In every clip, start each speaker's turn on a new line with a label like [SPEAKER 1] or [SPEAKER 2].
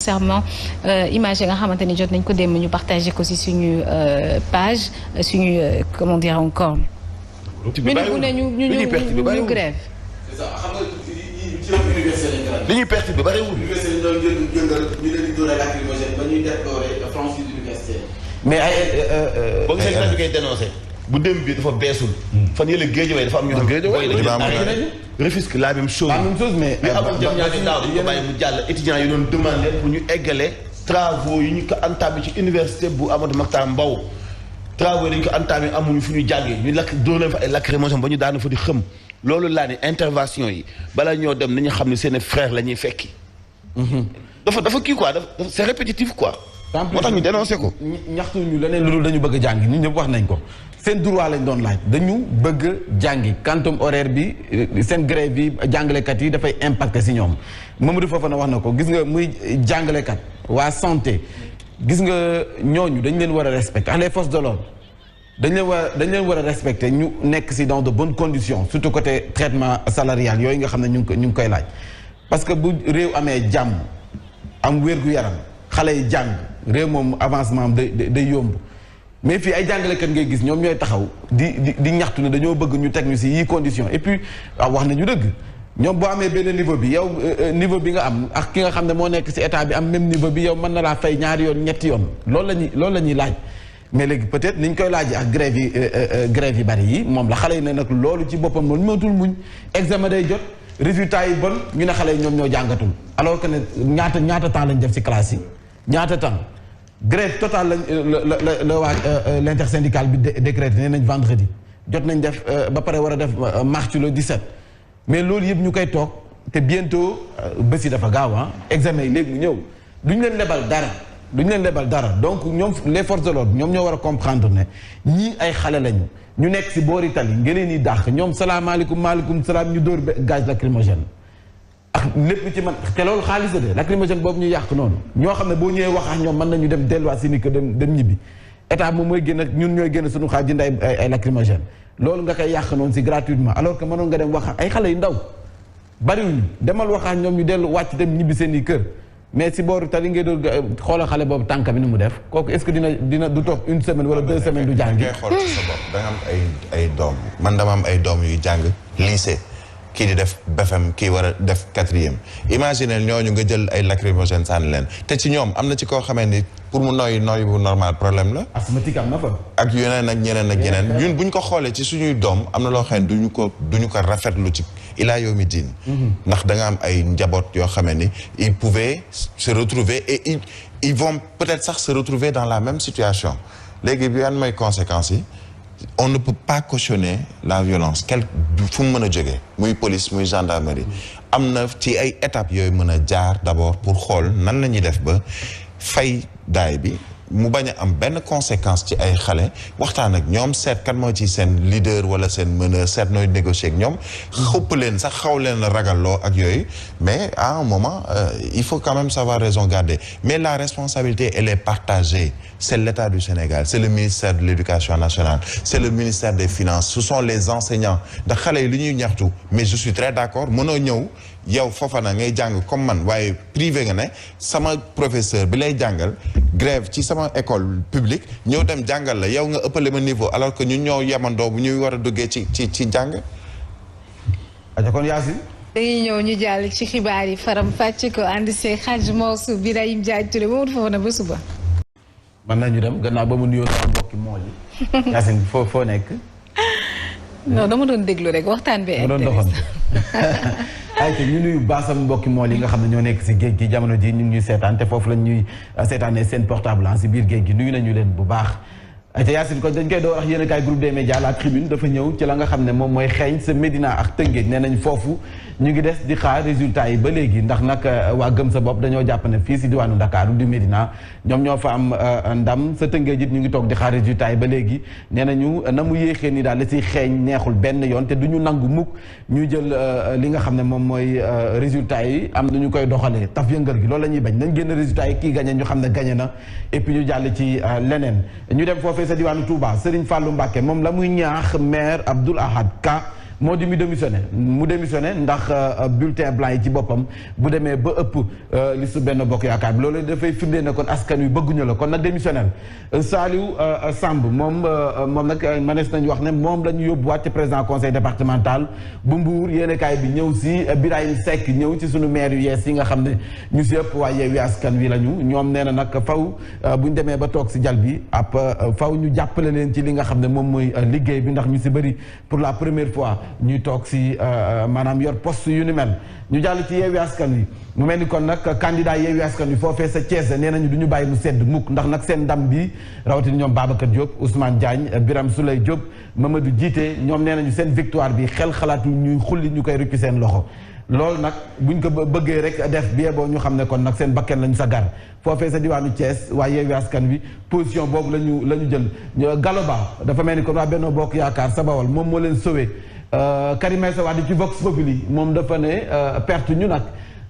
[SPEAKER 1] concernant image yi nga xamante ni jot nañ ko dem ñu partagé ko ci suñu page suñu comment dire encore. ñu grève.
[SPEAKER 2] li ñuy perte bi bariwul. mais boo gisee ñu koy dénoncé. bu dem bi dafa beesul. fan yële Guédiawaye dafa am ñu xam. Guédiawaye Rufisque la même chose. mais amoon jëm ñaari daaw dañu ko bàyyi mu jàll étudiants yi doon demandé pour ñu eggale travaux yi ñu ko entamé ci université bu Amadou Mahtar Mbow. travaux yi dañu ko entamé amuñu fu ñu jàngee ñu lakk dóor leen fa ay lacrymogène ba ñu daanu fa di xëm loolu laa ni intervention yi bala ñoo dem nañu xam ne seen frère la ñuy fekki. dafa kii quoi c'est répétitif quoi. moo tax ñu dénoncé ko.
[SPEAKER 3] ñaxtu ñu leneen lu dul dañu bëgg a jàngi ñun ñëpp wax nañ ko seen droit lañ doon laaj dañu bëgg a jàngi quantum horaire bi seen grève bi jàngalekat yi dafay impacté si ñoom Mamadou Fofana wax na ko gis nga muy jàngalekat waa santé gis nga ñooñu dañ leen war a respecté ak les forces de l'ordre dañ leen war a respecté ñu nekk si dans de bonnes conditions surtout côté traitement salarial yooyu nga xam ne ñu ngi koy laaj parce que bu réew amee jàmm am wér-gu-yaram xale yi jàng réew moom avancement am day yomb mais fii ay jàngalekat ngay gis ñoom ñooy taxaw di ñaxtu ne dañoo bëgg ñu teg ñu si yii condition et puis wax nañu dëgg ñoom boo amee benn niveau bi yow niveau bi nga am ak ki nga xam ne moo nekk si état bi am même niveau bi yow mën na laa fay ñaari yoon ñetti yoon loolu la ñuy laaj mais léegi peut-être niñ koy laaj ak grève yi bari yi moom la xale yi ne nag loolu ci boppam moom mënatul muñ examen day jot résultat yi bon ñu ne xale yi ñoom ñoo jàngatul alors que ne ñaata temps lañ def si classe yi ñaata temps grève totale la waa l'intersyndicale bi décrété nee nañ vendredi jot nañ def ba pare war a def marche le 17 mais loolu yëpp ñu koy toog te bientôt bés yi dafa gaaw examen yi léegi mu ñëw duñ leen lebal dara donc ñoom les forces de l'ordre ñoom ñoo war a comprendre ne ñii ay xale lañu ñu nekk si boori tali nga leen di dàq ñoom salaamaaleykum maaleykum salaam ñu dóor gaz lacrymogène ak lépp ci man te loolu xaalis la de lacrymogène boobu ñu yàq noonu ñoo xam ne boo ñëwee wax ak ñoom mën nañu dem delluwaat si ni que dem ñibbi état moom mooy génn ñun ñooy génn suñu xaalis jënd ay lacrymogène loolu nga koy yàq noonu si gratuitement alors que mënoon nga dem wax ay xale yu ndaw bariwuñu demal wax ak ñoom ñu dellu wàcc dem ñibbi seen i kër mais si booru tali ngay doon xoolal xale boobu tànk bi ni mu def kooku est-ce que dina du toog une semaine wala 2 semaines du jàngi.
[SPEAKER 4] ngay xool ci sa bopp da nga am ay doom man dama am ay doom yu jàng lycée kii di def BFM kii war a def 4e imaginer ñooñu nga jël ay lacrymogène sànni leen te ci ñoom am na ci koo xamee ni pour mu noyyi bu normal problème la.
[SPEAKER 3] asthmatique am na fa.
[SPEAKER 4] ak yeneen ak ñeneen ñun bu ñu ko xoolee ci suñuy doom am na loo xam ne duñu ko rafetlu ci ilaa yawmi diin. ndax da nga am ay njaboot yoo xamee ni ils pouvaient se retrouver et ils vont peut-être sax se retrouver dans la même situation léegi bi yan mooy conséquences yi. on ne peut pas cautionner la violence fu mu mën a jógee muy police muy gendarmerie am na ci ay étapes yooyu mën a jaar d'abord pour xool nan la ñuy def ba fay daay bi mu bañ a am benn conséquence ci ay xale waxtaan ak ñoom seet kan moo ci seen leader wala seen meneur seet nooy négocier ak ñoom xëpp leen sax xaw leen ragalloo ak yooyu mais à un moment il faut quand même savoir raison garder mais la responsabilité elle est partagée c'est l'État du Sénégal c'est le ministère de l'Éducation nationale c'est le ministère des Finances ce sont les enseignants ndax xale yi li ñuy ñaxtu mais je suis très d'accord mënoo ñëw yow Fofana ngay jàng comme man waaye privé nga ne sama professeur bi lay jàngal grève ci sama école publique ñëw dem jàngal la yow nga ëppale ma niveau alors que ñun ñoo yemandoo bu ñuy war a duggee ci jàng.
[SPEAKER 3] aja kon Yacine.
[SPEAKER 1] dañuy ñëw ñu jàll ci xibaar yi faram fàcc ko ànd see Hadj Mansour Birahim Diagne Touré Mamadou Fofana ba suba.
[SPEAKER 3] mën nañu dem gannaaw ba mu nuyoo sama mbokki mool yi. Yacine foo nekk.
[SPEAKER 1] non dama doon déglu rek waxtaan bi intéressant.
[SPEAKER 3] ayca ñu nuyu baasam mbokki mool yi nga xam ne ñoo nekk si géej gi jamono ji ñu ngi ñuy seetaan te foofu lañ ñuy seetaanee seen portable si biir géej gi nuyu nañu leen bu baax. ayca Yacine kon dañ koy door wax yéen a kaay groupe des médias la tribune dafa ñëw ci la nga xam ne moom mooy xeeñ sa Médina ak Tëngéej nee nañ foofu ñu ngi des di xaar résultat yi ba léegi ndax nag waa gëm sa bopp dañoo jàpp ne fii si diwaanu Ndakaaru di Médina ñoom ñoo fa am ndam sa Tëngéej it ñu ngi toog di xaar résultat yi ba léegi nee nañu na mu yéexee ni daal la si xeeñ neexul benn yoon te du ñu nangu mukk ñu jël li nga xam ne moom mooy résultat yi am na ñu koy doxalee taf yëngal gi loolu la ñuy bañ nañ génn résultat yi kii gagné ñu xam ne gagné na et puis ñu jàll ci leneen ñu dem foofee sa diwaanu Touba Serigne Fallou Mbacké moom la muy ñaax maire Abdoul Ahad Ka moo di mu démissionné ndax bulletin blanc yi ci boppam bu demee ba ëpp liste Benno Bokk Yaakaar bi loolu dafay firndee ne kon askan wi bëgguñu la kon nag démissionné Saliou Samb moom nag mënees nañu wax ne moom la ñu yóbbuwaat ci président conseil départemental bu Mbour yéenekaay bi ñëw si Birahim Seck ñëw ci sunu maire yu yees yi nga xam ne ñu si ëpp waa Yewwi Askan Wi lañu ñoom nee na nag faw bu ñu demee ba toog si jal bi ab faw ñu jàppale leen ci li nga xam ne moom mooy liggéey bi ndax ñu si bëri pour la première fois ñuy toog si maanaam yor poste yu ni mel ñu jàll ci Yewwi Askan Wi mu mel ni kon nag candidat Yewwi Askan Wi foofee sa Thiès nee nañu du ñu bàyyi mu sedd mukk ndax nag seen ndam bi rawatina ñoom Babacar Diop Ousmane Diagne Birame Souleye Diop Mamadou Djité ñoom nee nañu seen victoire bi xel xalaatu ñuy xulli ñu koy ruppi seen loxo loolu nag buñ ko bëggee rek def bi boo ñu xam ne kon nag seen bakken lañu sa gar foofee sa diwaanu Thiès waa Yewwi Askan Wi position boobu la ñu jël Galoba dafa mel ni kon waa Benno Bokk Yaakaar sa Bawol moom moo leen sauvé Karim Meïssa Wade ci Vox Populi moom dafa ne perte ñu nag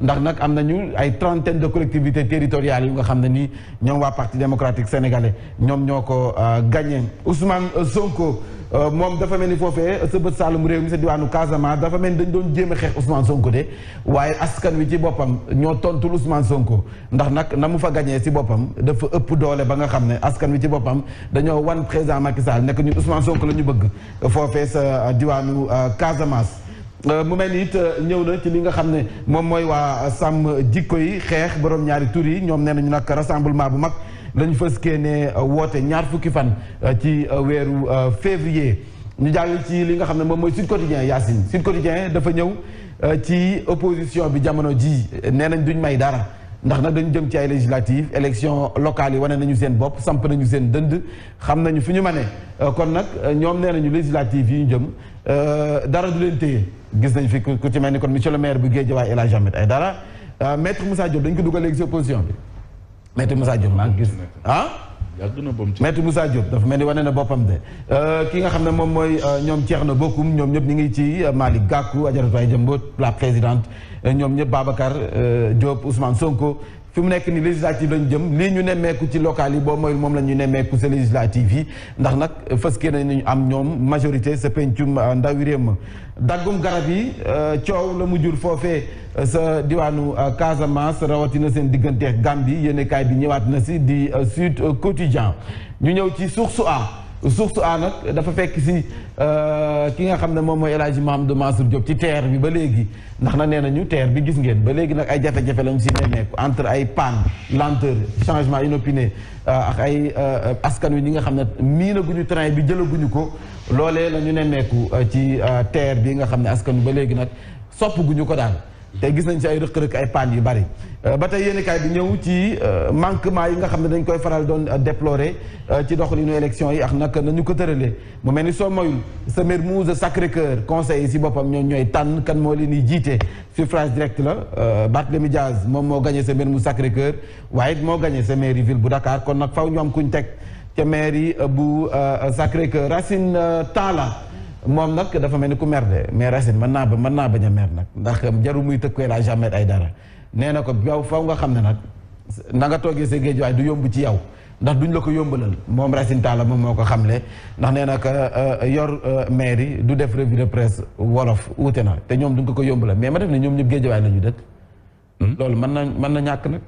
[SPEAKER 3] ndax nag am nañu ay trentaine de collectivités territoriales yu nga xam ne nii ñoom waa parti démocratique sénégalais ñoom ñoo ko gagné Ousmane Sonko moom dafa mel ni foofee sa bët Saalum réew mi sa diwaanu Casamance dafa mel ni dañ doon jéem a xeex Ousmane Sonko de waaye askan wi ci boppam ñoo tontul Ousmane Sonko ndax nag na mu fa gagné si boppam dafa ëpp doole ba nga xam ne askan wi ci boppam dañoo wan président Macky Sall nekk ñun Ousmane Sonko la ñu bëgg foofee sa diwaanu Casamance. mu mel ni it ñëw na ci li nga xam ne moom mooy waa sàmm jikko yi xeex borom ñaari tur yi ñoom nee nañu nag rassemblement bu mag lañu fëskee ne woote ñaar fukki fan ci weeru février ñu jàll ci li nga xam ne moom mooy Sud Quotidien Yacine Sud Quotidien dafa ñëw ci opposition bi jamono ji nee nañ duñ may dara ndax nag dañu jëm ci ay législatives élection locale yi wane nañu seen bopp samp nañu seen dënd xam nañu fi ñu mane kon nag ñoom nee nañu législatives yi ñu jëm dara du leen téye gis nañ fi ku ci mel ni kon monsieur le maire bu Guédiawaye El Hadji Ahmed Aïdara maître Moussa Diop dañ ko dugal léegi si opposition bi maître Moussa Diop maa ngi gis maître Moussa Diop dafa mel ni wane na boppam de ki nga xam ne moom mooy ñoom Thierno Bocoum ñoom ñëpp ñu ngi ci Malick Gakou Adjaratou Aïda Mbodj la présidente ñoom ñëpp Babacar Diop Ousmane Sonko fi mu nekk ni législative lañu jëm lii ñu nemmeeku ci local yi boo mooy moom la ñu nemmeeku sa législative yi ndax nag fëskee nañu am ñoom majorité sa pencum ndawi réew ma daggum garab yi coow la mu jur foofee sa diwaanu Casamance rawatina seen digganteex Gambie yéenekaay bi ñëwaat na si di Sud Quotidien ñu ñëw ci Source A nag dafa fekk si ki nga xam ne moom mooy El Hadji Mahamadou Mansour Diop ci TER bi ba léegi ndax na nee nañu TER bi gis ngeen ba léegi nag ay jafe-jafe lañu si nemmeeku entre ay panne lenteur changement inopiné ak ay askan wi ñi nga xam ne miinaguñu train bi jëlaguñu ko loolee la ñu nemmeeku ci TER bi nga xam ne askan wi ba léegi nag soppaguñu ko daal te gis nañ si ay rëq-rëq ay panne yu bari ba tey yéenekaay bi ñëw ci manquement yi nga xam ne dañ koy faral doon déplorer ci doxalinu élection yi ak naka nañu ko tëralee mu mel ni soo moyul sa Mermoz Sacré-Cœur conseil yi si boppam ñooy tànn kan moo leen di jiite suffrage direct la Barthélémy Diaz moom moo gagné sa Mermoz Sacré-Cœur waaye it moo gagné sa mairie ville bu Dakar kon nag faw ñu am kuñ teg ca mairie bu Sacré-Cœur Racine Talla moom nag dafa mel ni ku mer de mais Racine mën naa bañ a mer nag ndax jaru muy tëkkee la jamais ay dara nee na ko yow faw nga xam ne nag na nga toogee sa géej waaye du yomb ci yow ndax duñ la ko yombalal moom Racine Talla moom moo ko xamle ndax nee na que yor mairie du def revue de presse wolof wuute na te ñoom duñ ko yombalal mais ma def ne ñoom ñëpp géej waay la ñu dëkk. loolu mën na ñàkk nag.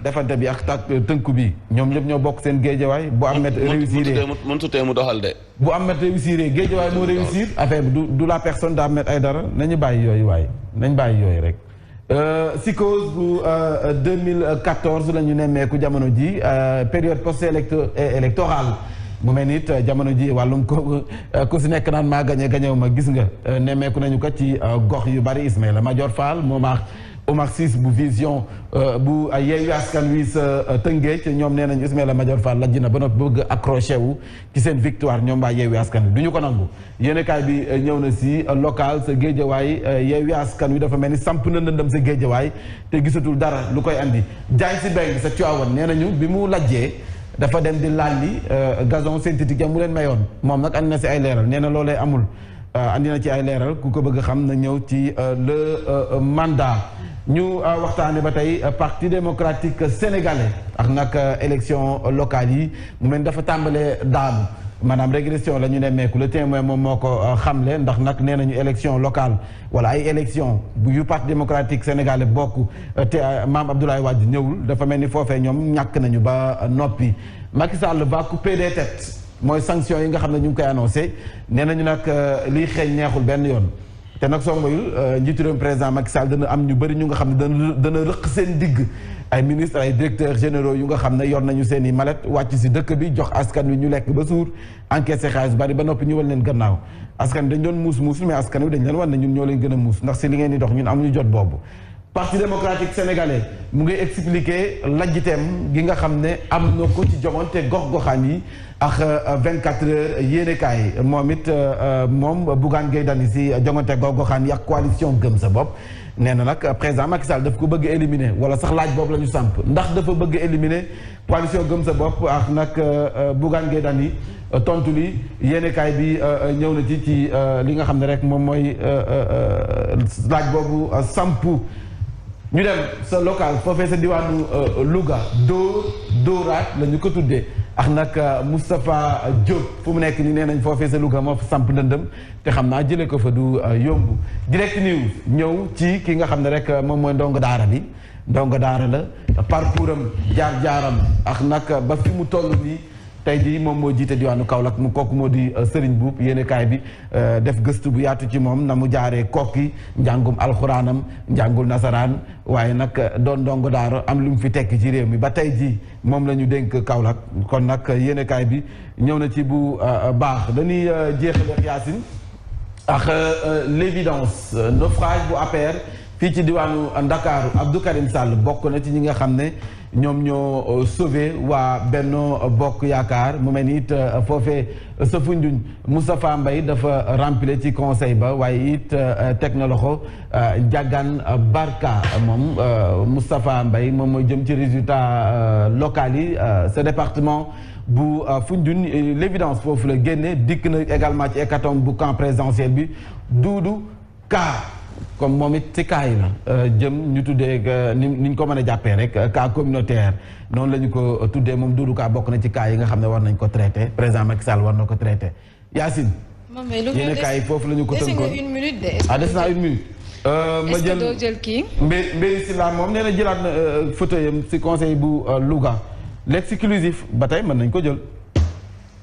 [SPEAKER 3] defante bi ak tënku bi ñoom ñëpp ñoo bokk seen géejawaay bu Ahmed réussir
[SPEAKER 2] mënutee mu doxal de.
[SPEAKER 3] bu Ahmed réussir géejawaay moo réussir affaire bi du la personne d'Ahmed Aïdara nañu bàyyi yooyu waaye nañ bàyyi yooyu rek. psychose bu 2014 la ñu nemmeeku jamono ji période post électorale mu mel ni jamono ji wàllum ku si nekk naan maa gañew ma gis nga nemmeeku nañu ko ci gox yu bari Ismaïla Madior Fall Omar Ciss bu vision bu Yewwi Askan Wi sa Tëngéej ñoom nee nañu Ismaïla Madior Fall lajj na ba noppi bëgg accroché wu ci seen victoire ñoom waa Yewwi Askan Wi du ñu ko nangu yéenekaay bi ñëw na si local sa Géejawaay Yewwi Askan Wi dafa mel ni samp na ndëndam sa Géejawaay te gisatul dara lu koy andi jaay si beng sa Tivaouane nee nañu bi mu lajjee dafa dem di lalli gazon synthétique mu leen mayoon moom nag andi na si ay leeral nee na loolee amul andi na ci ay leeral ku ko bëgg xam na ñëw ci le mandat ñu waxtaane ba tey parti démocratique sénégalais ak nag élection locale yi mu mel dafa tàmbalee daanu maanaam régression la ñu nemmeeku le témoin moom moo ko xamle ndax nag nee nañu élection locale wala ay élection yu parti démocratique sénégalais bokk te Mame Abdoulaye Wade ñëwul dafa mel ni foofee ñoom ñàkk nañu ba noppi. Macky Sall va couper des têtes mooy sanction yi nga xam ne ñu ngi koy annoncé nee nañu nag liy xeeñ neexul benn yoon te nag soo moyul njiitu réew président Macky Sall dana am ñu bëri ñu nga xam ne dana rëq seen digg ay ministres ay directeurs généraux yu nga xam ne yor nañu seen i mallette wàcc si dëkk bi jox askan wi ñu lekk ba suur encaissé xaalis bari ba noppi ñu wal leen gannaaw askan wi dañ doon muus mais askan wi dañ leen wan ne ñun ñoo leen gën a muus ndax si li ngeen di dox ñun amuñu jot boobu. Parti démocratique sénégalais mu ngi expliquer lajjiteem gi nga xam ne am na ko ci joŋante gox-goxaan yi ak 24 heures yéenekaay moom it moom Bougane Gueye Dany si joŋante gox-goxaan yi ak coalition Gëm Sa Bopp nee na nag président Macky Sall daf ko bëgg éliminer wala sax laaj boobu la ñu samp ndax dafa bëgg éliminer coalition Gëm Sa Bopp ak nag Bougane Gueye Dany tontu li yéenekaay bi ñëw na ci li nga xam ne rek moom mooy laaj boobu sampu. ñu dem sa local foofee sa diwaanu Louga dóoraat la ñu ko tuddee ak nag Moustapha Diop fu mu nekk nii nee nañ foofee sa Louga moo fa samp ndëndëm te xam naa jëlee ko fa du yomb direct news ñëw ci ki nga xam ne rek moom mooy ndongo daara bi ndongo daara la parcours am jaar-jaaram ak nag ba fi mu toll nii tey jii moom moo jiite diwaanu Kaolack mu kooku moo di Serigne Boub yéenekaay bi def gëstu bu yaatu ci moom na mu jaaree kokki njàngum alxuraanam njàngul nasaraan waaye nag doon ndongo daara am lu mu fi tekki ci réew mi ba tey jii moom la ñu dénk Kaolack kon nag yéenekaay bi ñëw na ci bu baax dañuy jeexale Yacine ak l'évidence naufrage bu APR fii ci diwaanu Ndakaaru Abdou Karim Sall bokk na ci ñi nga xam ne ñoom ñoo sauvé waa Benno Bokk Yaakaar mu mel ni it foofee sa Foundiougne Moustapha Mbaye dafa remplir ci conseil ba waaye it teg na loxo Ndiagane Barka moom Moustapha Mbaye moom mooy jëm ci résultat local yi ce département bu Foundiougne l'évidence foofu la génne dikk na également ci hécatombe bu camp présidentiel bi Doudou Ka comme moom it ci cas yi la jëm ñu tuddee ni ñu ko mën a jàppee rek cas communautaire noonu la ñu ko tuddee moom Doudou Ka bokk na ci cas yi nga xam ne war nañ ko traité président Macky Sall war na ko traité Yacine. yéen cas yi foofu la ñu ko tënkoon
[SPEAKER 1] une minute de.
[SPEAKER 3] ah des naa une minute. ma
[SPEAKER 1] est-ce que doo jël kii.
[SPEAKER 3] Mbéri Sylla moom nee na jëlaat na fauteuil am si conseil bu Louga l'exclusif ba tey mën nañ ko jël.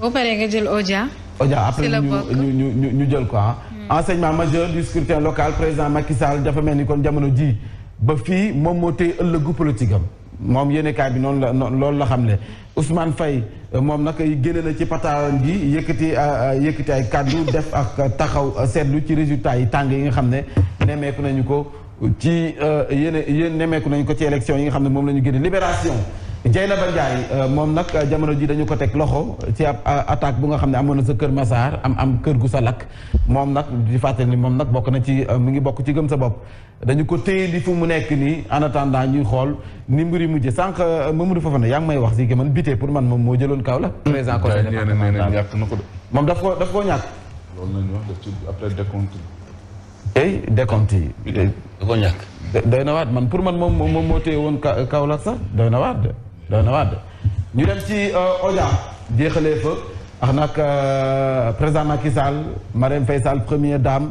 [SPEAKER 1] boo paree nga jël Odia.
[SPEAKER 3] Odia après ñu jël quoi. enseignement majeur du scrutin local président Macky Sall dafa mel ni kon jamono ji ba fii moom moo tey ëllëgu politique am moom yéenekaay bi noonu la loolu la xam ne Ousmane Faye moom nag génne na ci pataaram gi yëkkati ay kàddu def ak taxaw seetlu ci résultat yi tàng yi nga xam ne nemmeeku nañu ko ci yéen nemmeeku nañu ko ci élection yi nga xam ne moom la ñu génne libération Dieynaba Ndiaye moom nag jamono ji dañu ko teg loxo ci ab attaque bu nga xam ne amoon na sa Kër Massar am kër gu sa lakk moom nag di fàttali ni moom nag bokk na ci mu ngi bokk ci Gëm Sa Bopp dañu ko téye di fu mu nekk nii en attendant ñuy xool ni mbir yi mujjee sànq Mamadou Fofana yaa ngi may wax si que man bité pour man moom moo jëloon kaw la. président conseil départemental
[SPEAKER 5] ñàkk na ko de.
[SPEAKER 3] moom daf koo ñàkk.
[SPEAKER 5] loolu la ñu wax daf ci après décompte.
[SPEAKER 3] tey décompte yi.
[SPEAKER 2] da koo ñàkk.
[SPEAKER 3] doy na waat man pour man moom moo téye woon kaw la sax doy na waat. ñu dem ci Odia jeexalee fa ak nag président Macky Sall Marème Faye Sall première dame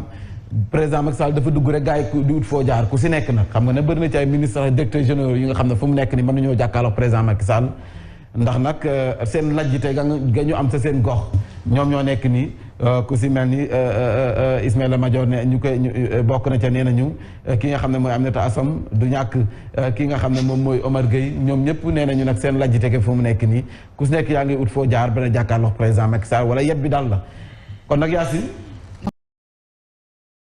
[SPEAKER 3] président Macky Sall dafa dugg rek gars yi di wut foo jaar ku si nekk nag xam nga ne bëri na ci ay ministres directeurs généraux yi nga xam ne fu mu nekk ni mën nañoo jàkkaarloo président Macky Sall ndax nag seen lajjite ga ñu am sa seen gox ñoom ñoo nekk nii ku si mel ni Ismaïla Madior ne ñu koy bokk na ca nee nañu ki nga xam ne mooy Aminata Assome du ñàkk ki nga xam ne moom mooy Omar Gueye ñoom ñëpp nee nañu nag seen lajjite ke fu mu nekk nii ku si nekk yaa ngi ut foo jaar bana jàkkaarloo président Macky Sall wala yet bi daal la kon nag Yacine